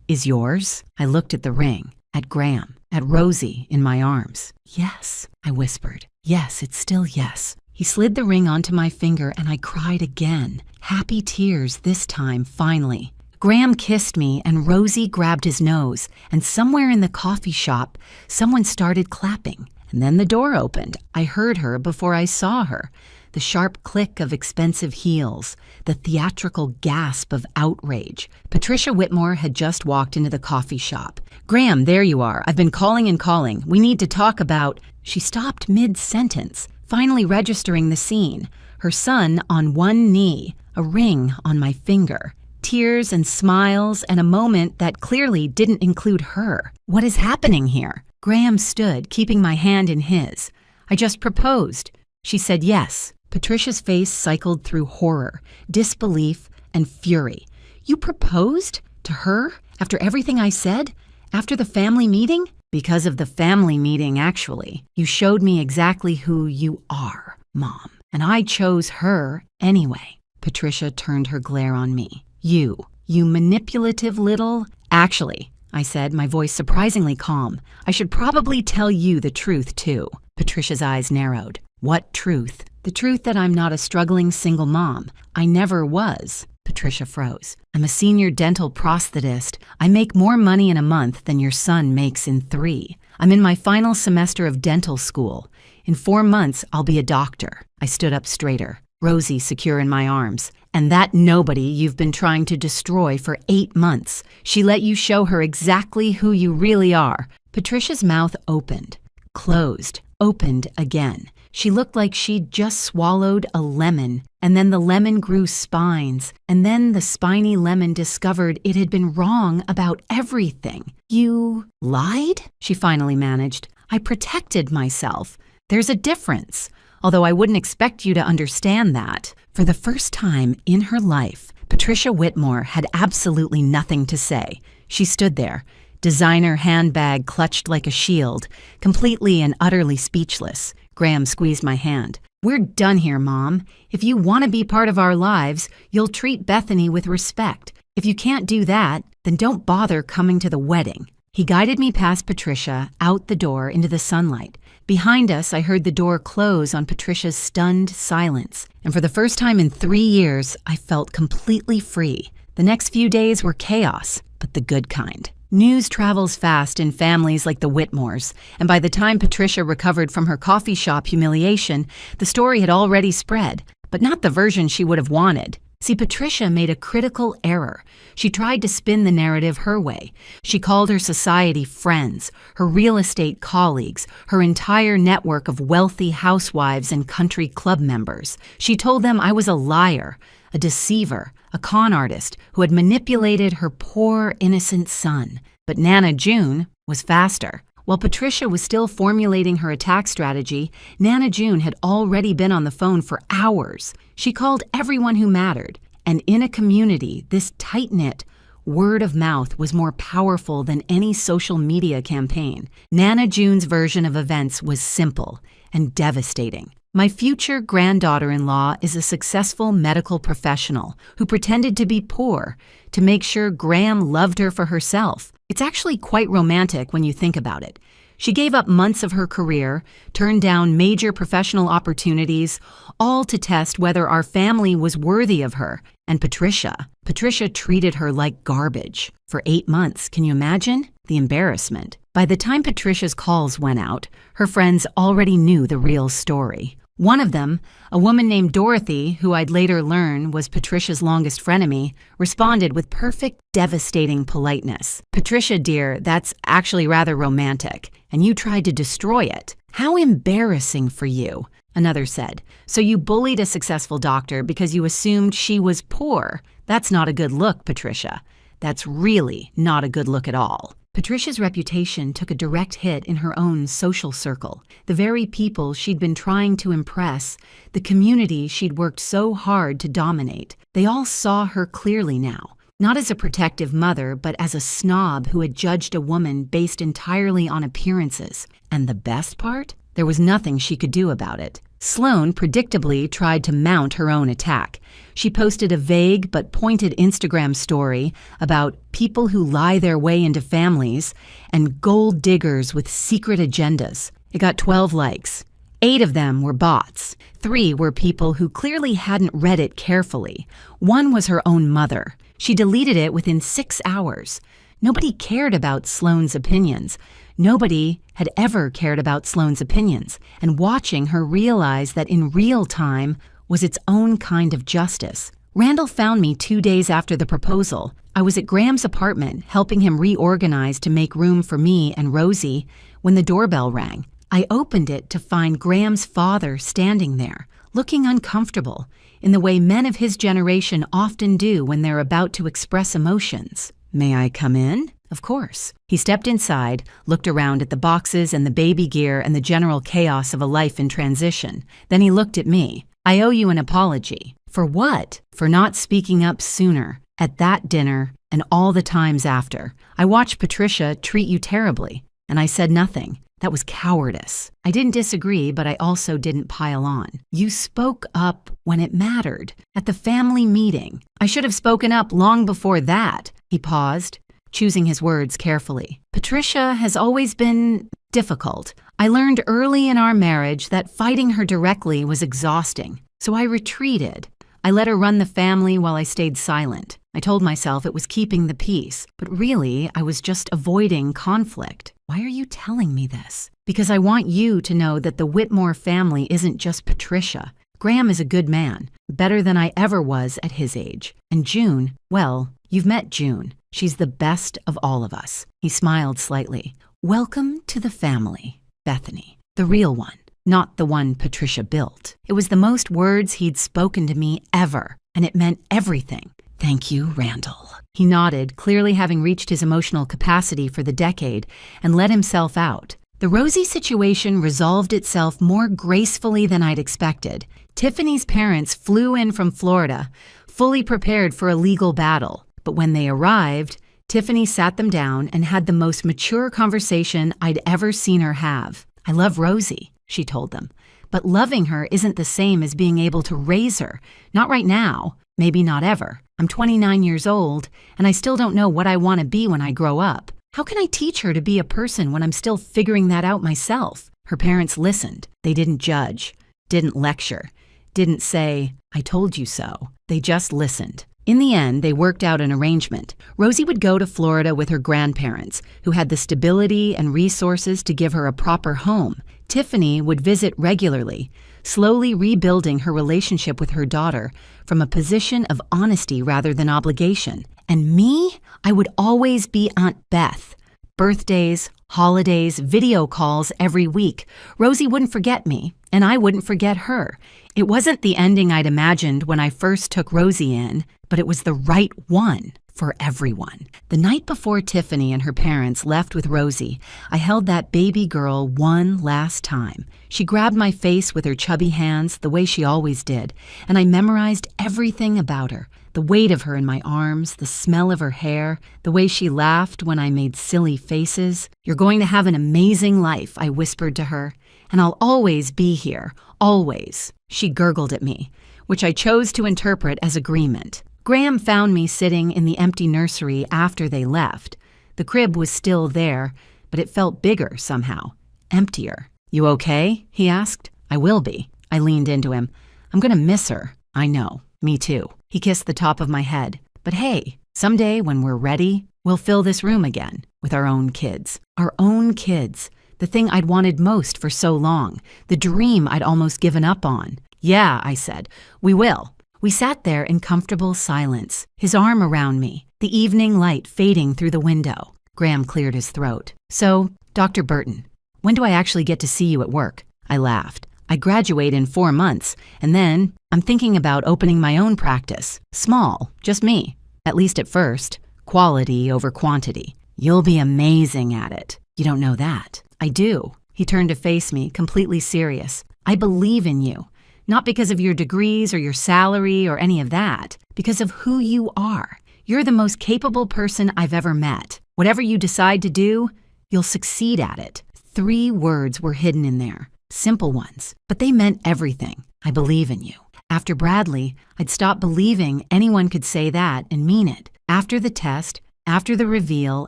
is yours? I looked at the ring, at Graham, at Rosie in my arms. Yes, I whispered. Yes, it's still yes. He slid the ring onto my finger and I cried again. Happy tears this time, finally. Graham kissed me and Rosie grabbed his nose, and somewhere in the coffee shop, someone started clapping. And then the door opened. I heard her before I saw her. The sharp click of expensive heels, the theatrical gasp of outrage. Patricia Whitmore had just walked into the coffee shop. Graham, there you are. I've been calling and calling. We need to talk about... She stopped mid-sentence, finally registering the scene. Her son on one knee, a ring on my finger. Tears and smiles and a moment that clearly didn't include her. What is happening here? Graham stood, keeping my hand in his. I just proposed. She said yes. Patricia's face cycled through horror, disbelief, and fury. You proposed? To her? After everything I said? After the family meeting? Because of the family meeting, actually. You showed me exactly who you are, Mom. And I chose her anyway. Patricia turned her glare on me. You manipulative little... Actually, I said, my voice surprisingly calm. I should probably tell you the truth, too. Patricia's eyes narrowed. What truth? The truth that I'm not a struggling single mom. I never was. Patricia froze. I'm a senior dental prosthetist. I make more money in a month than your son makes in 3. I'm in my final semester of dental school. In 4 months, I'll be a doctor. I stood up straighter, Rosie secure in my arms. And that nobody you've been trying to destroy for 8 months. She let you show her exactly who you really are. Patricia's mouth opened, closed, opened again. She looked like she'd just swallowed a lemon, and then the lemon grew spines, and then the spiny lemon discovered it had been wrong about everything. You lied? She finally managed. I protected myself. There's a difference. Although I wouldn't expect you to understand that. For the first time in her life, Patricia Whitmore had absolutely nothing to say. She stood there, designer handbag clutched like a shield, completely and utterly speechless. Graham squeezed my hand. We're done here, Mom. If you want to be part of our lives, you'll treat Bethany with respect. If you can't do that, then don't bother coming to the wedding. He guided me past Patricia, out the door into the sunlight. Behind us, I heard the door close on Patricia's stunned silence. And for the first time in 3 years, I felt completely free. The next few days were chaos, but the good kind. News travels fast in families like the Whitmores, and by the time Patricia recovered from her coffee shop humiliation, the story had already spread, but not the version she would have wanted. See, Patricia made a critical error. She tried to spin the narrative her way. She called her society friends, her real estate colleagues, her entire network of wealthy housewives and country club members. She told them I was a liar, a deceiver, a con artist who had manipulated her poor, innocent son. But Nana June was faster. While Patricia was still formulating her attack strategy, Nana June had already been on the phone for hours. She called everyone who mattered. And in a community this tight-knit, word of mouth was more powerful than any social media campaign. Nana June's version of events was simple and devastating. My future granddaughter-in-law is a successful medical professional who pretended to be poor to make sure Graham loved her for herself. It's actually quite romantic when you think about it. She gave up months of her career, turned down major professional opportunities, all to test whether our family was worthy of her. And Patricia treated her like garbage. For 8 months, can you imagine? The embarrassment. By the time Patricia's calls went out, her friends already knew the real story. One of them, a woman named Dorothy, who I'd later learn was Patricia's longest frenemy, responded with perfect, devastating politeness. "Patricia, dear, that's actually rather romantic, and you tried to destroy it. How embarrassing for you," another said. "So you bullied a successful doctor because you assumed she was poor. That's not a good look, Patricia. That's really not a good look at all." Patricia's reputation took a direct hit in her own social circle. The very people she'd been trying to impress, the community she'd worked so hard to dominate, they all saw her clearly now. Not as a protective mother, but as a snob who had judged a woman based entirely on appearances. And the best part? There was nothing she could do about it. Sloane predictably tried to mount her own attack. She posted a vague but pointed Instagram story about people who lie their way into families and gold diggers with secret agendas. It got 12 likes. 8 of them were bots. 3 were people who clearly hadn't read it carefully. 1 was her own mother. She deleted it within 6 hours. Nobody cared about Sloane's opinions. Nobody had ever cared about Sloane's opinions, and watching her realize that in real time was its own kind of justice. Randall found me 2 days after the proposal. I was at Graham's apartment helping him reorganize to make room for me and Rosie when the doorbell rang. I opened it to find Graham's father standing there, looking uncomfortable, in the way men of his generation often do when they're about to express emotions. "May I come in?" Of course. He stepped inside, looked around at the boxes and the baby gear and the general chaos of a life in transition. Then he looked at me. "I owe you an apology." "For what?" "For not speaking up sooner, at that dinner, and all the times after. I watched Patricia treat you terribly, and I said nothing. That was cowardice." I didn't disagree, but I also didn't pile on. "You spoke up when it mattered, at the family meeting. I should have spoken up long before that." He paused, choosing his words carefully. "Patricia has always been difficult. I learned early in our marriage that fighting her directly was exhausting, so I retreated. I let her run the family while I stayed silent. I told myself it was keeping the peace, but really I was just avoiding conflict. Why are you telling me this?" "Because I want you to know that the Whitmore family isn't just Patricia. Graham is a good man, better than I ever was at his age. And June, well, you've met June. She's the best of all of us." He smiled slightly. "Welcome to the family, Bethany. The real one, not the one Patricia built." It was the most words he'd spoken to me ever, and it meant everything. "Thank you, Randall." He nodded, clearly having reached his emotional capacity for the decade, and let himself out. The Rosie situation resolved itself more gracefully than I'd expected. Tiffany's parents flew in from Florida, fully prepared for a legal battle. But when they arrived, Tiffany sat them down and had the most mature conversation I'd ever seen her have. "I love Rosie," she told them, "but loving her isn't the same as being able to raise her. Not right now, maybe not ever. I'm 29 years old, and I still don't know what I want to be when I grow up. How can I teach her to be a person when I'm still figuring that out myself?" Her parents listened. They didn't judge, didn't lecture, didn't say, "I told you so." They just listened. In the end, they worked out an arrangement. Rosie would go to Florida with her grandparents, who had the stability and resources to give her a proper home. Tiffany would visit regularly, slowly rebuilding her relationship with her daughter from a position of honesty rather than obligation. And me, I would always be Aunt Beth, Birthdays, holidays, video calls every week. Rosie wouldn't forget me, and I wouldn't forget her. It wasn't the ending I'd imagined when I first took Rosie in, but it was the right one for everyone. The night before Tiffany and her parents left with Rosie, I held that baby girl one last time. She grabbed my face with her chubby hands the way she always did, and I memorized everything about her. The weight of her in my arms, the smell of her hair, the way she laughed when I made silly faces. "You're going to have an amazing life," I whispered to her, "and I'll always be here, always." She gurgled at me, which I chose to interpret as agreement. Graham found me sitting in the empty nursery after they left. The crib was still there, but it felt bigger somehow, emptier. "You okay?" he asked. "I will be." I leaned into him. "I'm gonna miss her." "I know, me too." He kissed the top of my head. "But hey, someday when we're ready, we'll fill this room again with our own kids." Our own kids. The thing I'd wanted most for so long. The dream I'd almost given up on. "Yeah," I said, "we will." We sat there in comfortable silence, his arm around me, the evening light fading through the window. Graham cleared his throat. "So, Dr. Burton, when do I actually get to see you at work?" I laughed. "I graduate in 4 months, and then I'm thinking about opening my own practice. Small, just me. At least at first. Quality over quantity." "You'll be amazing at it." "You don't know that." "I do." He turned to face me, completely serious. "I believe in you. Not because of your degrees or your salary or any of that. Because of who you are. You're the most capable person I've ever met. Whatever you decide to do, you'll succeed at it." 3 words were hidden in there. Simple ones, but they meant everything. I believe in you. After Bradley, I'd stopped believing anyone could say that and mean it. After the test, after the reveal,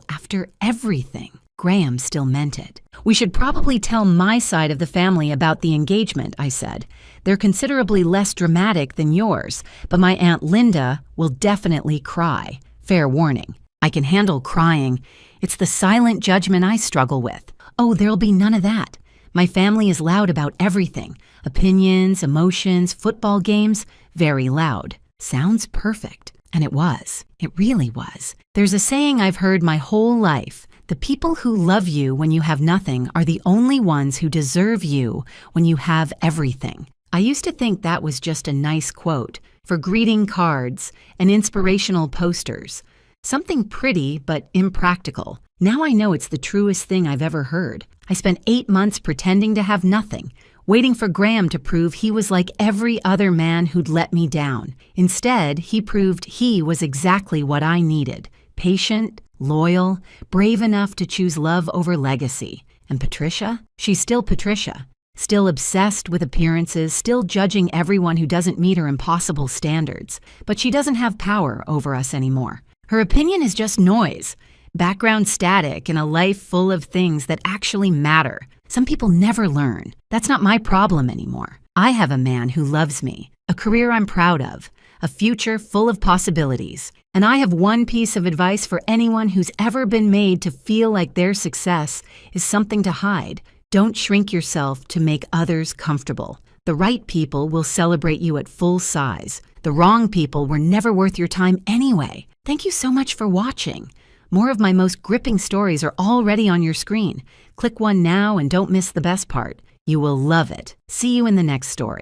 after everything, Graham still meant it. "We should probably tell my side of the family about the engagement," I said. "They're considerably less dramatic than yours, but my Aunt Linda will definitely cry. Fair warning. I can handle crying. It's the silent judgment I struggle with." "Oh, there'll be none of that. My family is loud about everything. Opinions, emotions, football games, very loud." Sounds perfect. And it was. It really was. There's a saying I've heard my whole life. The people who love you when you have nothing are the only ones who deserve you when you have everything. I used to think that was just a nice quote for greeting cards and inspirational posters. Something pretty but impractical. Now I know it's the truest thing I've ever heard. I spent 8 months pretending to have nothing, waiting for Graham to prove he was like every other man who'd let me down. Instead, he proved he was exactly what I needed. Patient, loyal, brave enough to choose love over legacy. And Patricia? She's still Patricia. Still obsessed with appearances, still judging everyone who doesn't meet her impossible standards. But she doesn't have power over us anymore. Her opinion is just noise. Background static in a life full of things that actually matter. Some people never learn. That's not my problem anymore. I have a man who loves me, a career I'm proud of, a future full of possibilities. And I have one piece of advice for anyone who's ever been made to feel like their success is something to hide. Don't shrink yourself to make others comfortable. The right people will celebrate you at full size. The wrong people were never worth your time anyway. Thank you so much for watching. More of my most gripping stories are already on your screen. Click one now and don't miss the best part. You will love it. See you in the next story.